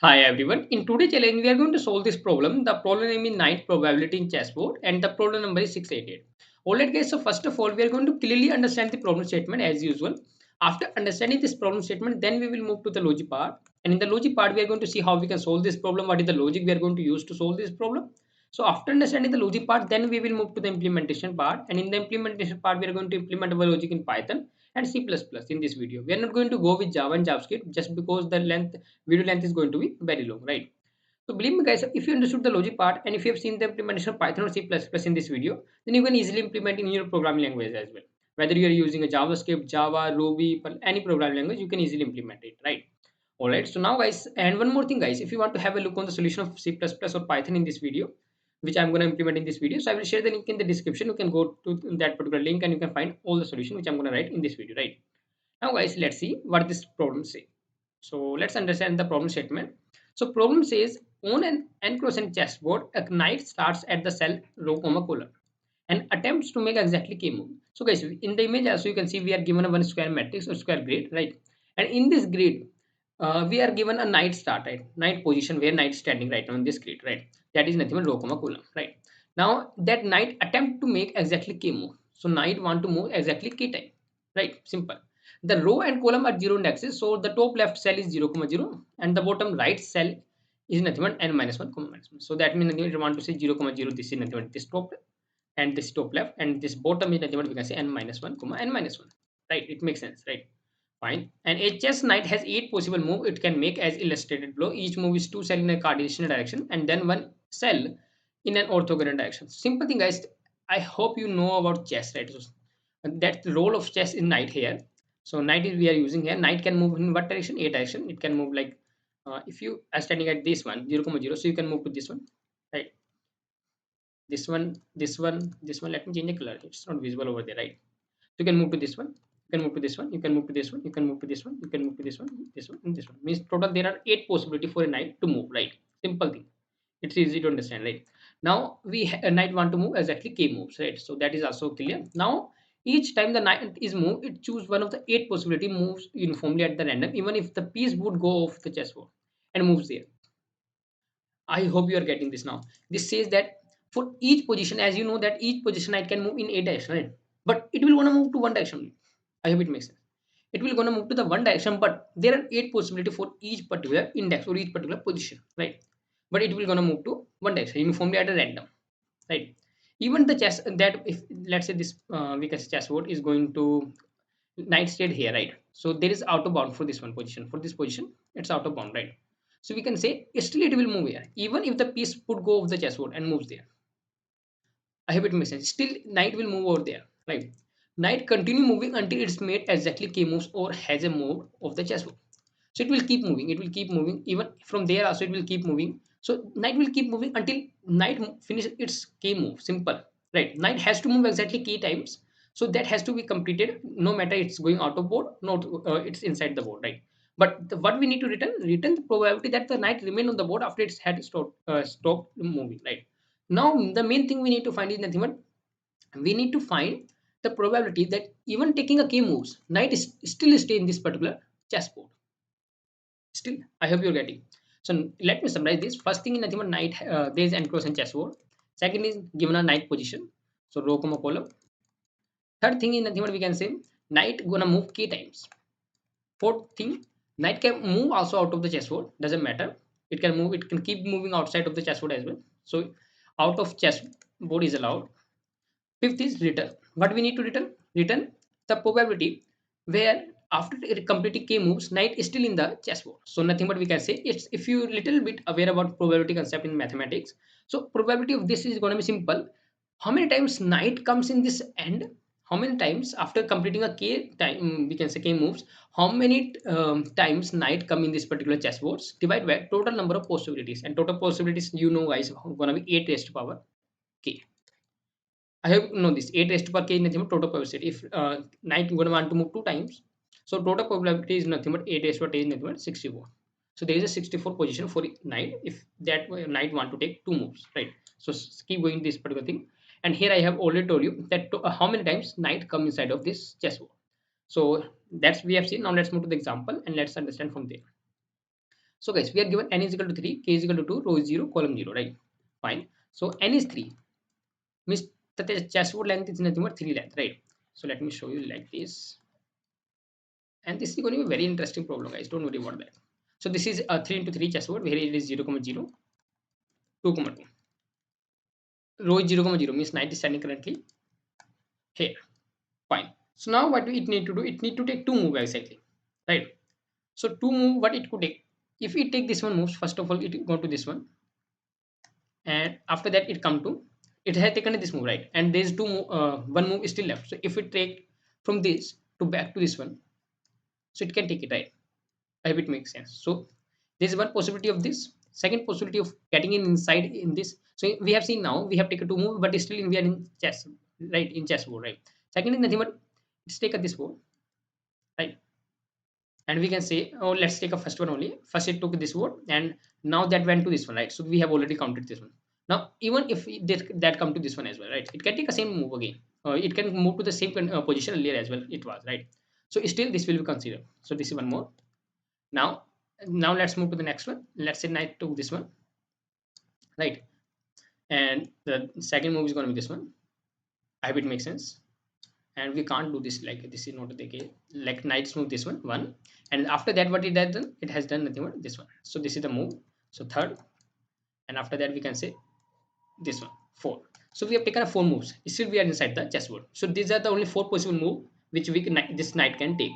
Hi everyone. In today's challenge, we are going to solve this problem. The problem name is night probability in chessboard, and the problem number is 688. Alright, guys. So first of all, we are going to clearly understand the problem statement as usual. After understanding this problem statement, then we will move to the logic part. And in the logic part, we are going to see how we can solve this problem. What is the logic we are going to use to solve this problem? So after understanding the logic part, then we will move to the implementation part. And in the implementation part, we are going to implement our logic in Python and C++ in this video. We are not going to go with Java and JavaScript just because the video length is going to be very long, right? So believe me guys, if you understood the logic part and if you have seen the implementation of Python or C++ in this video, then you can easily implement in your programming language as well. Whether you are using a JavaScript, Java, Ruby, any programming language, you can easily implement it, right? Alright, so now guys, and one more thing guys, if you want to have a look on the solution of C++ or Python in this video, which I'm going to implement in this video, so I will share the link in the description. You can go to that particular link and you can find all the solution which I'm going to write in this video, right? Now guys, let's see what this problem says. So let's understand the problem statement. So problem says on an n-crossing chessboard, a knight starts at the cell row comma column and attempts to make exactly k move. So guys, in the image also you can see we are given a one square matrix or square grid, right? And in this grid, we are given a knight start, right? Knight position where knight is standing right now in this grid, right? That is nothing but row comma column, right? Now that knight attempt to make exactly k move. So knight want to move exactly k time, right? Simple. The row and column are zero indexes, so the top left cell is 0 comma 0 and the bottom right cell is nothing but n minus 1 comma minus 1. So that means nothing but you want to say 0 comma 0, this is nothing but this top and this top left and this bottom is nothing but we can say n minus 1 comma n minus 1, right? It makes sense, right? Fine. And a chess knight has 8 possible moves it can make as illustrated below. Each move is 2 cells in a cardinal direction and then 1 cell in an orthogonal direction. Simple thing guys, I hope you know about chess, right? So that's the role of chess in knight here. So knight is we are using here. Knight can move in what direction? A direction. It can move like if you are standing at this one 0 comma 0, so you can move to this one, right? This one, this one, this one. Let me change the color, it's not visible over there, right? So you can move to this one, you can move to this one, you can move to this one, you can move to this one, you can move to this one, this one, and this one. Means total there are 8 possibility for a knight to move, right? Simple thing, it's easy to understand, right? Now a knight want to move exactly k moves, right? So that is also clear. Now each time the knight is moved, it choose one of the 8 possibility moves uniformly at the random, even if the piece would go off the chessboard and moves there. I hope you are getting this now. This says that for each position, as you know that each position I can move in a direction, right? But it will gonna move to one direction. I hope it makes sense. It will gonna move to the one direction, but there are 8 possibility for each particular index or each particular position, right? But it will gonna move to one direction uniformly at a random, right? Even the chess that if let's say this we can say chessboard is going to knight stayed here, right? So there is out of bound for this one position. For this position, it's out of bound, right? So we can say still it will move here, even if the piece would go off the chessboard and moves there. I hope it makes sense. Still, knight will move over there, right? Knight continue moving until it's made exactly k moves or has a move of the chessboard. So it will keep moving. It will keep moving. Even from there also it will keep moving. So knight will keep moving until knight finishes its k move. Simple, right? Knight has to move exactly k times. So that has to be completed no matter it's going out of board, not it's inside the board, right? But what we need to return the probability that the knight remain on the board after its had stopped moving, right? Now the main thing we need to find is nothing but we need to find the probability that even taking a k moves, knight is still stay in this particular chessboard. Still, I hope you're getting. So let me summarize this. First thing in nothing but knight, there is enclosed in chessboard. Second is given a knight position, so row comma column. Third thing in nothing but we can say knight gonna move k times. Fourth thing, knight can move also out of the chessboard. Doesn't matter. It can move. It can keep moving outside of the chessboard as well. So out of chessboard is allowed. Fifth is return. What we need to return? Return the probability where after completing k moves, knight is still in the chessboard. So nothing but we can say it's if you little bit aware about probability concept in mathematics. So probability of this is going to be simple. How many times knight comes in this end? How many times after completing a k time we can say k moves? How many times knight come in this particular chessboards? Divide by total number of possibilities, and total possibilities you know guys going to be 8 raised to power k. I have know this 8 raised to power k is nothing but total probability. If knight going to want to move 2 times, so total probability is nothing but 8 raised to power k is nothing but 64. So there is a 64 position for knight if that knight want to take 2 moves, right? So keep going this particular thing. And here I have already told you that how many times knight come inside of this chessboard. So that's we have seen. Now let's move to the example and let's understand from there. So guys, we are given n is equal to 3, k is equal to 2, row is 0, column 0, right? Fine. So n is 3, means that the chessboard length is nothing but 3 length, right? So let me show you like this. And this is going to be a very interesting problem, guys. Don't worry about that. So this is a 3 into 3 chessboard where it is 0, 0, 2, 2. Row is 0, 0 means 9 is standing currently here. Fine. So now what it need to do? It need to take two move exactly, right? So two move, what it could take? If it take this one moves, first of all it go to this one, and after that it come to, it has taken this move, right? And there's one move is still left. So if it take from this to back to this one, so it can take it, right? I hope it makes sense. So there's one possibility of this. Second possibility of getting in inside in this. So we have seen now we have taken two move, but still we are in chess, right? In chessboard, right? Second is nothing but let's take this board, right? And we can say, oh, let's take a first one only. First it took this word, and now that went to this one, right? So we have already counted this one. Now even if that come to this one as well, right? It can take a same move again. It can move to the same position earlier as well it was, right? So still this will be considered. So this is one more. Now let's move to the next one. Let's say knight took this one, right? And the second move is going to be this one. I hope it makes sense. And we can't do this, like this is not the case. Like knights move this one, and after that what it has done, it has done nothing but this one. So this is the move. So third, and after that we can say this one, four. So we have taken a four moves. Still we are inside the chessboard. So these are the only four possible move which this knight can take.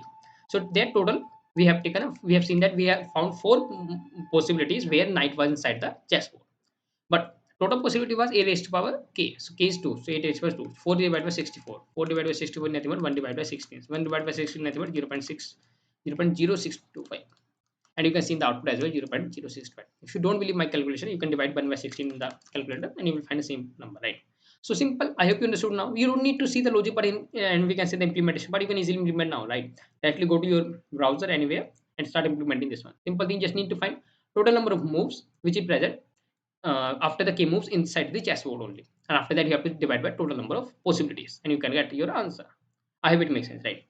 So their total we have taken. We have seen that we have found four possibilities where knight was inside the chessboard. But total possibility was a raised to power k. So k is 2. So 8 raised to power 2. 4 divided by 64. 4 divided by 64 nothing but 1 divided by 16. 1 divided by 16 nothing but 0.6, 0.0625. And you can see in the output as well 0.065. If you don't believe my calculation, you can divide 1 by 16 in the calculator and you will find the same number, right? So simple. I hope you understood now. You don't need to see the logic part in, and we can say the implementation, but you can easily implement now, right? Directly go to your browser anywhere and start implementing this one. Simple thing, just need to find total number of moves which is present after the key moves inside the chessboard only, and after that you have to divide by total number of possibilities and you can get your answer. I hope it makes sense, right?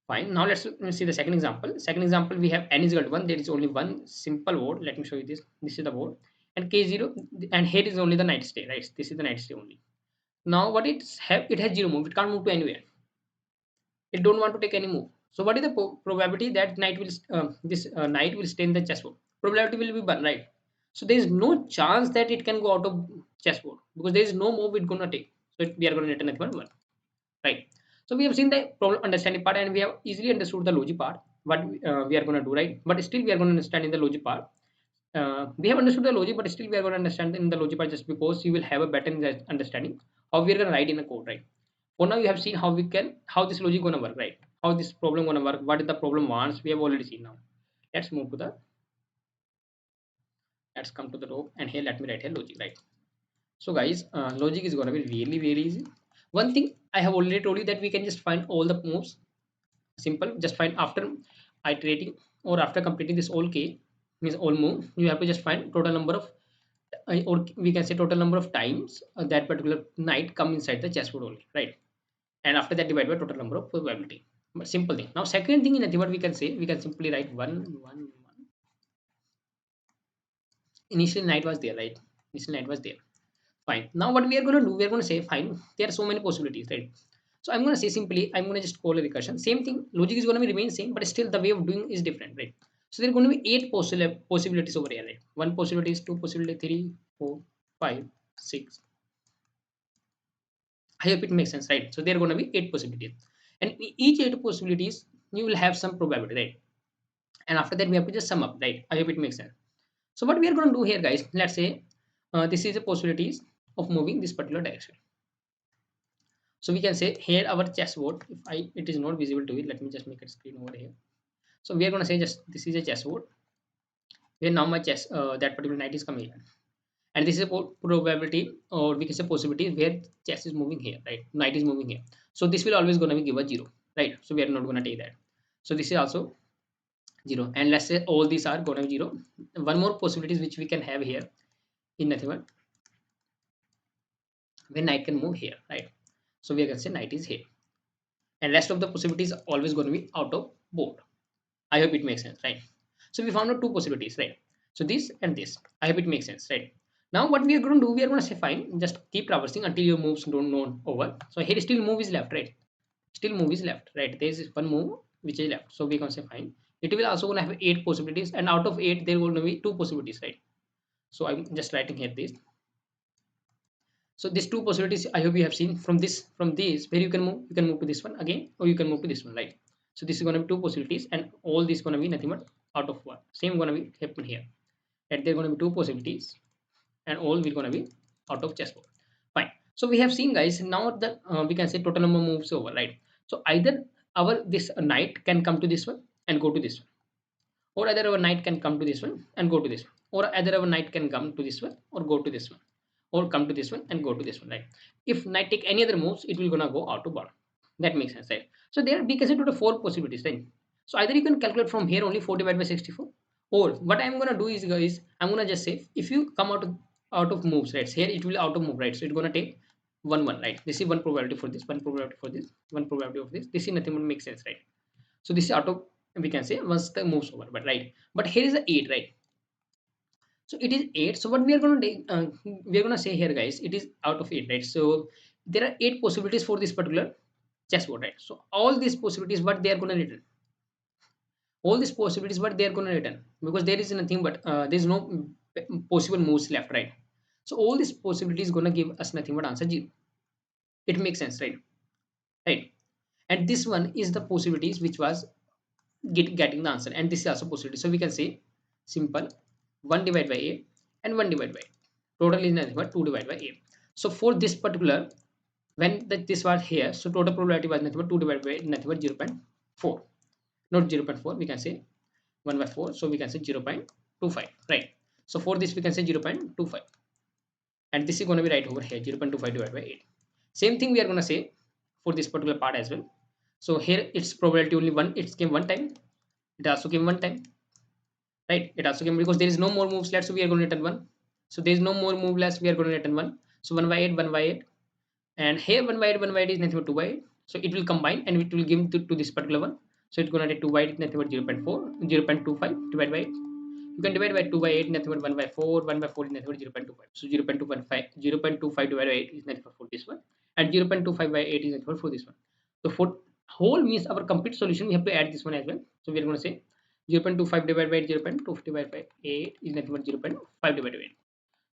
Fine. Now let's see the second example. Second example, we have n is equal to 1. There is only one simple board. Let me show you this. This is the board, and k0, and here is only the knight stay, right? This is the knight stay only. Now what it has zero move. It can't move to anywhere. It don't want to take any move. So what is the probability that this knight will stay in the chessboard? Probability will be 1, right? So there is no chance that it can go out of chessboard because there is no move it's gonna take. So we are gonna return at 1, right? So we have seen the problem understanding part and we have easily understood the logic part. What we are gonna do, right? But still we are gonna understand in the logic part. We have understood the logic, but still we are gonna understand in the logic part just because you will have a better understanding how we are gonna write in a code, right? For now, you have seen how this logic gonna work, right? How this problem gonna work? What is the problem wants? We have already seen now. Let's move to the. Let's come to the row and here let me write here logic, right? So guys, logic is gonna be really very easy. One thing I have already told you that we can just find all the moves. Simple, just find after iterating or after completing this all k means all move. You have to just find total number of or we can say total number of times that particular knight come inside the chessboard only, right? And after that divide by total number of probability. But simple thing. Now second thing in a what we can say, we can simply write 1 1 1. Initial knight was there, right? Initial knight was there. Fine. Now what we are going to do, we are going to say fine, there are so many possibilities, right? So I'm going to say simply, I'm going to just call a recursion. Same thing, logic is going to be remain same, but still the way of doing is different, right? So there are going to be 8 possibilities over here, right? One possibility is, two possibility, 3 4 5 6. I hope it makes sense, right? So there are going to be 8 possibilities, and each 8 possibilities you will have some probability, right? And after that we have to just sum up, right? I hope it makes sense. So what we are going to do here, guys, let's say this is the possibilities of moving this particular direction. So we can say here our chessboard, if it is not visible to you, let me just make a screen over here. So we are going to say just this is a chessboard where now my chess that particular knight is coming here, and this is a probability, or we can say possibility where chess is moving here, right? Knight is moving here. So this will always going to be give a 0, right? So we are not going to take that. So this is also 0, and let's say all these are going to be 0. One more possibilities which we can have here in nothing but when knight can move here, right? So we can say knight is here, and rest of the possibilities are always going to be out of board. I hope it makes sense, right? So we found out two possibilities, right? So this and this. I hope it makes sense, right? Now what we are going to do, we are going to say fine, just keep traversing until your moves don't know over. So here still move is left, right? Still move is left, right? There is one move which is left. So we can say fine. It will also going to have 8 possibilities, and out of 8 there are going to be two possibilities, right? So I'm just writing here this. So these two possibilities, I hope you have seen from this where you can move to this one again, or you can move to this one, right? So this is going to be two possibilities, and all this going to be nothing but out of one. Same going to be happen here. And there are going to be two possibilities, and all will going to be out of chessboard. Fine. So we have seen, guys. Now that we can say total number moves over, right? So either our this knight can come to this one and go to this one, or either our knight can come to this one and go to this one, or either our knight can come to this one or go to this one, or come to this one and go to this one, right? If knight take any other moves, it will gonna go out to bottom. That makes sense, right? So there we can say total four possibilities, right? So either you can calculate from here only 4 divided by 64, or what I'm gonna do is, guys, I'm gonna just say if you come out of moves, right? So here it will out of move, right? So it's gonna take one, right? This is one probability for this, one probability for this, one probability of this. This is nothing but makes sense, right? So this is auto, we can say once the moves over, but right. But here is a 8, right? So it is 8. So what we are going to do, we are going to say here, guys, it is out of 8, right? So there are 8 possibilities for this particular chessboard, right? So all these possibilities, what they are going to return, all these possibilities, what they are going to return, because there is nothing but there is no possible moves left, right? So all these possibilities going to give us nothing but answer 0. It makes sense, right? Right. And this one is the possibilities which was getting the answer, and this is also possibility. So we can say simple 1 divided by a and 1 divided by a. Total is nothing but 2 divided by a. So for this particular, when this was here, so total probability was nothing but 2 divided by nothing but 0.4, not 0.4, we can say 1 by 4, so we can say 0.25, right? So for this we can say 0.25, and this is going to be right over here 0.25 divided by 8. Same thing we are going to say for this particular part as well. So here it's probability only one, it came one time, it also came one time, right? It also came because there is no more moves left, so we are going to return one. So there is no more move left, we are going to return one. So 1 by 8, 1 by 8, and here 1 by 8, 1 by 8 is nothing but 2 by 8. So it will combine and it will give to this particular one. So it's going to take 2 by 8 nothing but 0.4, 0.25 divided by 8. You can divide by 2 by 8 nothing but 1 by 4, 1 by 4 is nothing but 0.25. So 0.25 divided by 8 is nothing but for this one, and 0.25 by 8 is nothing but for this one. So for whole means our complete solution, we have to add this one as well. So we are going to say 0.25 divided by 8, 0.25 divided by 8 is nothing but 0.5 divided by 8.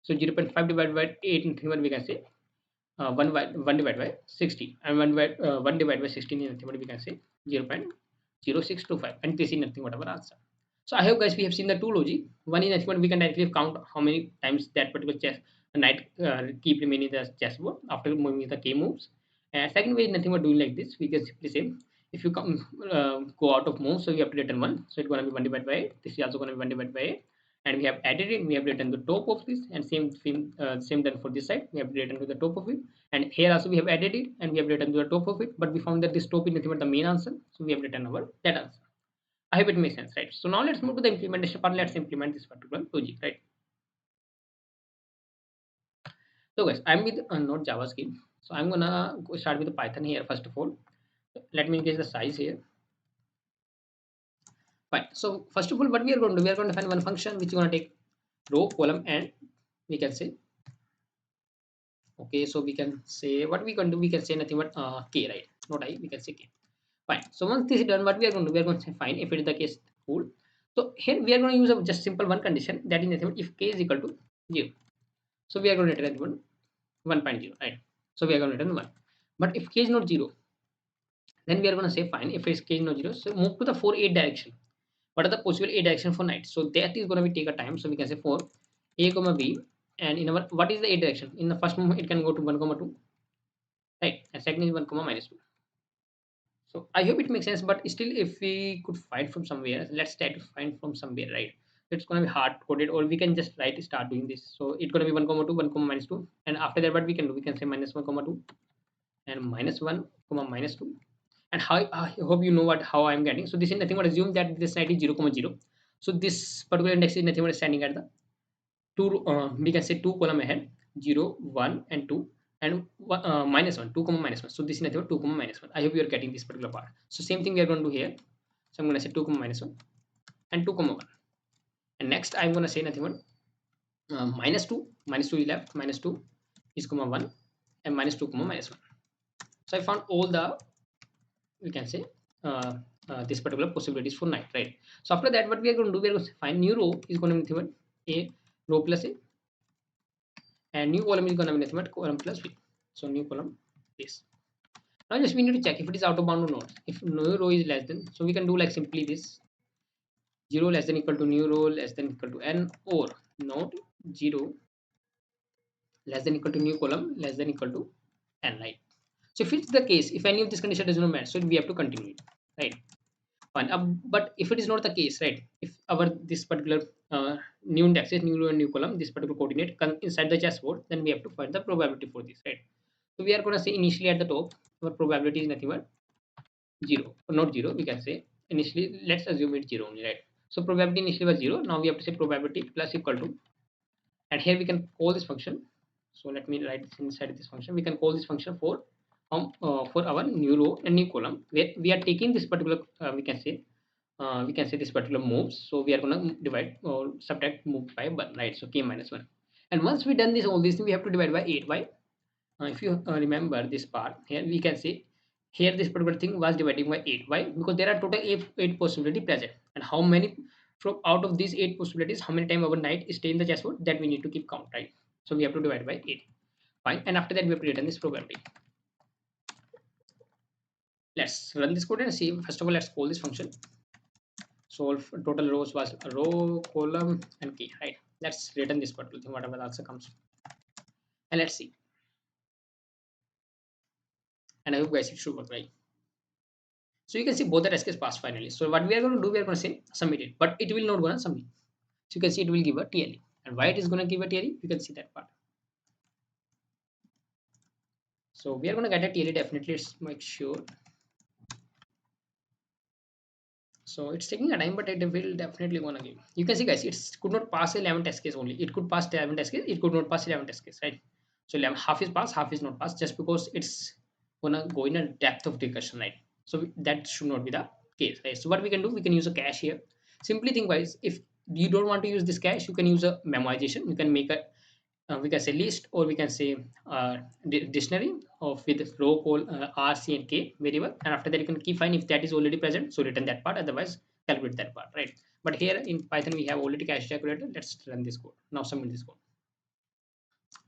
So 0.5 divided by 8 nothing but we can say 1 divided by 60, and 1 divided by 16 is nothing but we can say 0.0625, and this is nothing but our answer. So I hope, guys, we have seen the two logic. One is nothing but we can directly count how many times that particular chess knight keep remaining the chessboard after moving the k moves. And second way is nothing but doing like this. We can simply say if you come go out of move, so you have to return one. So it's going to be 1 divided by 8. This is also going to be 1 divided by 8, and we have added it. We have written the top of this, and same done for this side. We have written to the top of it, and here also we have added it, and we have written to the top of it. But we found that this top is nothing but the main answer, so we have written our that answer. I hope it makes sense, right? So now let's move to the implementation part. Let's implement this particular logic, right? So guys, I'm with not JavaScript, so I'm gonna start with the Python here first of all. Let me increase the size here. Fine. So first of all, what we are going to do, we are going to find one function which is going to take row, column, and we can say okay. So we can say what we can do. We can say nothing but k, right? Not I. We can say k. Fine. So once this is done, what we are going to do, we are going to say fine. If it is the case, cool. So here we are going to use a just simple one condition, that is nothing but if k is equal to 0. So we are going to return 1.0, right? So we are going to return 1. But if k is not 0, then we are going to say fine. If it's k is not 0, so move to the 4 8 direction. What are the possible a direction for knight? So that is going to be take a time. So we can say for a comma b, and in our what is the a direction? In the first move, it can go to 1 comma 2, right? And second is 1 comma minus 2. So I hope it makes sense, but still, if we could find from somewhere, let's try to find from somewhere, right? It's gonna be hard coded, or we can just write start doing this. So it's gonna be 1 comma 2, 1 comma minus 2, and after that, what we can do, we can say minus 1 comma 2 and minus 1 comma minus 2. And how I hope you know what how I'm getting. So this is nothing but assume that this side is 0 comma 0. So this particular index is nothing but standing at the two. We can say two column ahead, 0, 1, and 2, and minus 1, 2 comma minus 1. So this is nothing but 2 comma minus 1. I hope you are getting this particular part. So same thing we are going to do here. So I'm going to say 2 comma minus 1 and 2 comma 1. And next I'm going to say nothing but minus 2 is left, minus 2 is comma 1, and minus 2 comma minus 1. So I found all the, we can say, uh, this particular possibilities for 9, right? So after that, what we are going to do, we are going to find new row is going to be nothing but a row plus a, and new column is going to be nothing but column plus b. So new column this. Now just we need to check if it is out of bound or not. If no row is less than, so we can do like simply this: 0 less than equal to new row less than equal to n, or not 0 less than equal to new column less than equal to n, right? So if it's the case, if any of this condition does not match, so we have to continue it, right? Fine. But if it is not the case, right? If our this particular new index is new row and new column, this particular coordinate come inside the chessboard, then we have to find the probability for this, right? So we are going to say initially at the top, our probability is nothing but 0, or not 0. We can say initially, let's assume it's 0 only, right? So probability initially was 0. Now we have to say probability plus equal to, and here we can call this function. So let me write this inside this function. We can call this function for our new row and new column, where we are taking this particular we can say this particular moves. So we are going to divide or subtract move by 1, right? So k minus 1. And once we done this, all these things we have to divide by 8. Why? If you remember this part here, we can say here this particular thing was dividing by 8. Why? Because there are total 8 possibility present, and how many from out of these 8 possibilities, how many time our knight stay in the chessboard, that we need to keep count, right? So we have to divide by 8. Fine. And after that we have to return this probability. Let's run this code and see. First of all, let's call this function. So total rows was row, column, and key, right? Let's return this particular thing, whatever the answer comes, and let's see. And I hope guys it should work, right? So you can see both the test case passed finally. So what we are going to do, we are going to say submit it, but it will not going to submit. So you can see it will give a TLE, and why it is going to give a TLE, you can see that part. So we are going to get a TLE definitely. Let's make sure. So it's taking a time, but it will definitely gonna give. You can see guys, it could not pass 11 test case only. It could pass 11 test case. It could not pass 11 test case, right? So 11, half is pass, half is not pass, just because it's gonna go in a depth of recursion, right? So that should not be the case, right? So what we can do, we can use a cache here. Simply think guys, if you don't want to use this cache, you can use a memoization. You can make a we can say list, or we can say dictionary of with row call r, c, and k variable, and after that you can key find if that is already present, so return that part, otherwise calculate that part, right? But here in Python we have already cache calculator. Let's run this code now, submit this code.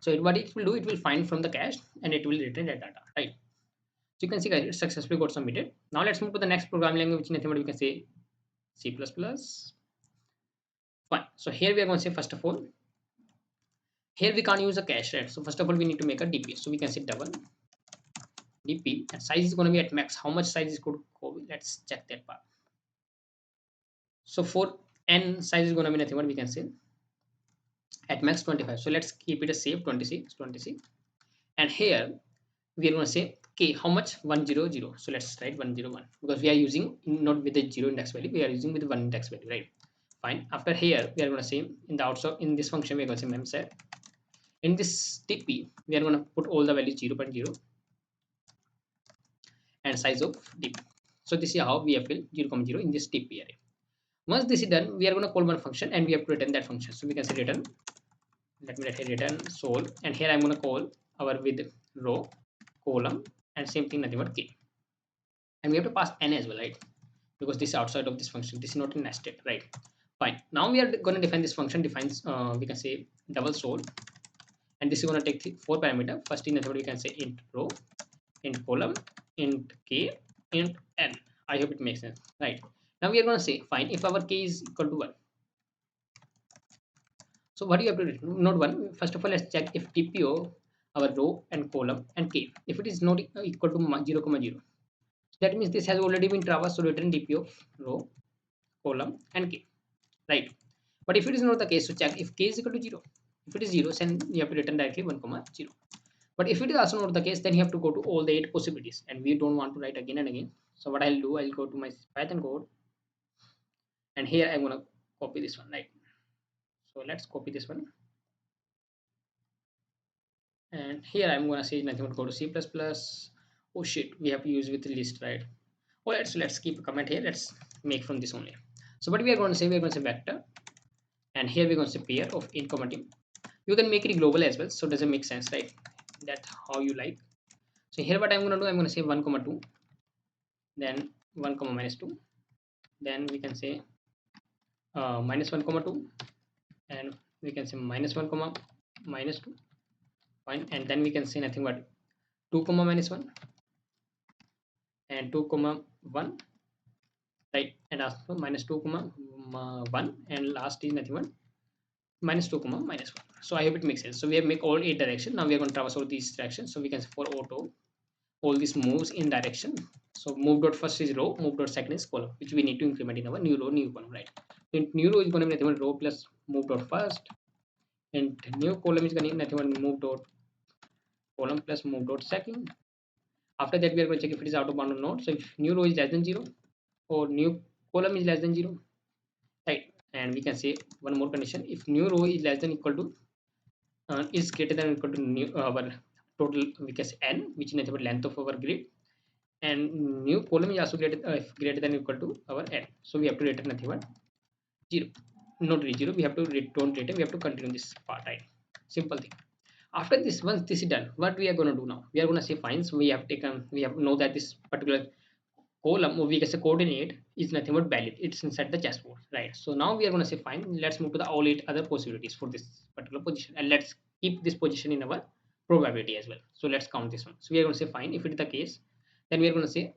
So what it will do, it will find from the cache and it will return that data, right? So you can see guys, it successfully got submitted. Now let's move to the next programming language, which nothing but we can say C++. Fine. So here we are going to say, first of all, here we can't use a cache, right? So first of all we need to make a dp. So we can say double dp, and size is going to be at max. How much size is could go, let's check that part. So for n size is going to be nothing but we can say at max 25. So let's keep it a safe 26, 26. And here we are going to say k, how much, 100. So let's write 101, because we are using not with the 0 index value, we are using with the 1 index value, right? Fine. After here we are going to say in the outside, in this function we are going to say memset. In this dp we are going to put all the values 0.0 and size of dp. So this is how we have filled 0.0 in this dp array. Once this is done, we are going to call one function and we have to return that function. So we can say return, let me write here return sol, and here I'm going to call our with row, column, and same thing nothing but k, and we have to pass n as well, right? Because this is outside of this function, this is not nested, right? Fine. Now we are going to define this function. Defines we can say double sol, and this is going to take 4 parameter. First in method we can say int row, int column, int k, int n. I hope it makes sense, right? Now we are going to say fine if our k is equal to 1. So what do you have to do? Not 1. First of all, let's check if TPO our row and column and k. If it is not equal to 0, 0, that means this has already been traversed. So return DP of row, column, and k, right? But if it is not the case, so check if k is equal to 0. If it is 0, then you have to return directly 1, 0. But if it is also not the case, then you have to go to all the 8 possibilities, and we don't want to write again and again. So what I'll do, I'll go to my Python code, and here I'm gonna copy this one, right? So let's copy this one, and here I'm gonna say nothing but go to C++. Oh shit, we have to use with the list, right? Oh, let's keep a comment here. Let's make from this only. So what we are going to say, we are going to say vector and here we're going to say pair of int comma team. You can make it global as well, so does it make sense, right? That's how you like. So here what I'm going to do, I'm going to say 1 comma 2, then 1 comma minus 2, then we can say minus 1 comma 2, and we can say minus 1 comma minus 2, fine, and then we can say nothing but 2 comma minus 1 and 2 comma 1, right, and also minus 2 comma 1, and last is nothing but minus 2 comma minus 1. So I hope it makes sense. So we have make all 8 direction. Now we are going to traverse over these directions. So we can say for auto all these moves in direction. So move dot first is row, move dot second is column, which we need to increment in our new row, new column, right? So new row is going to be nothing but row plus move dot first, and new column is going to be nothing but move dot column plus move dot second. After that we are going to check if it is out of bound or not. So if new row is less than 0 or new column is less than 0, right, and we can say one more condition: if new row is less than equal to is greater than or equal to new our total, we can say n, which is nothing but length of our grid, and new column is also greater than or equal to our n. So we have to return nothing but 0, not read 0. We have to don't return. We have to continue this part, right? Simple thing. After this, once this is done, what we are going to do now? We are going to say fine. So we have taken, we have know that this particular column, or we can say coordinate, is nothing but valid. It's inside the chessboard, right? So now we are going to say fine. Let's move to the all 8 other possibilities for this particular position, and let's keep this position in our probability as well. So let's count this one. So we are going to say fine. If it is the case, then we are going to say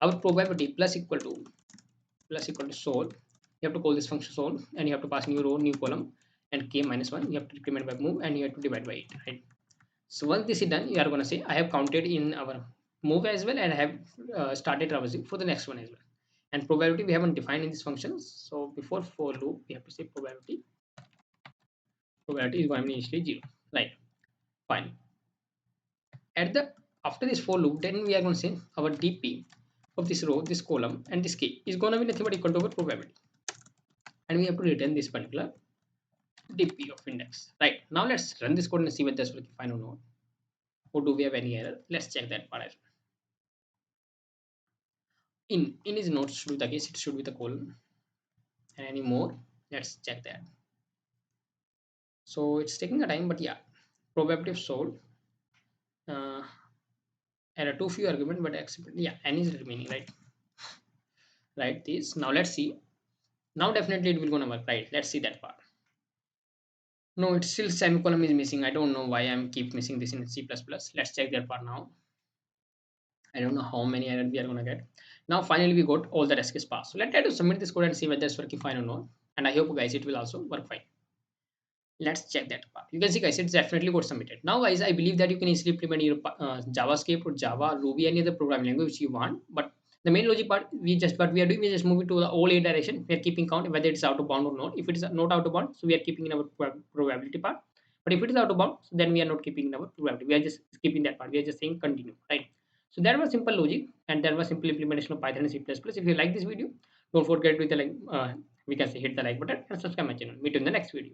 our probability plus equal to solve. You have to call this function solve, and you have to pass new row, new column, and k minus 1. You have to increment by move, and you have to divide by 8, right? So once this is done, you are going to say I have counted in our move as well, and I have started traversing for the next one as well. And probability we haven't defined in this function. So before for loop, we have to say probability. Probability is going to be initially 0, right? Fine. At the after this for loop, then we are going to say our dp of this row, this column, and this k is going to be nothing but equal to our probability, and we have to return this particular dp of index, right? Now let's run this code and see whether that's working fine or not, or do we have any error. Let's check that part as well. In is not should be the case, it should be the colon. And any more, let's check that. So it's taking a time, but yeah, probability of solve, uh, error too few argument, but accept, yeah, n is remaining, right? Right, this now let's see. Now definitely it will gonna work, right? Let's see that part. No, it's still semicolon is missing. I don't know why I'm keep missing this in C++. Let's check that part now. I don't know how many errors we are gonna get. Now finally we got all the rest is passed. So let's try to submit this code and see whether it's working fine or not. And I hope guys it will also work fine. Let's check that part. You can see guys it's definitely got submitted. Now guys, I believe that you can easily implement your JavaScript or Java, Ruby, any other programming language which you want. But the main logic part, what we are doing, we just move it to the all A direction. We are keeping count whether it's out of bound or not. If it is not out of bound, so we are keeping in our probability part. But if it is out of bound, so then we are not keeping in our probability. We are just skipping that part. We are just saying continue, right? So that was simple logic, and that was simple implementation of Python and C++. If you like this video, don't forget to hit the like, we can say hit the like button and subscribe my channel. Meet you in the next video.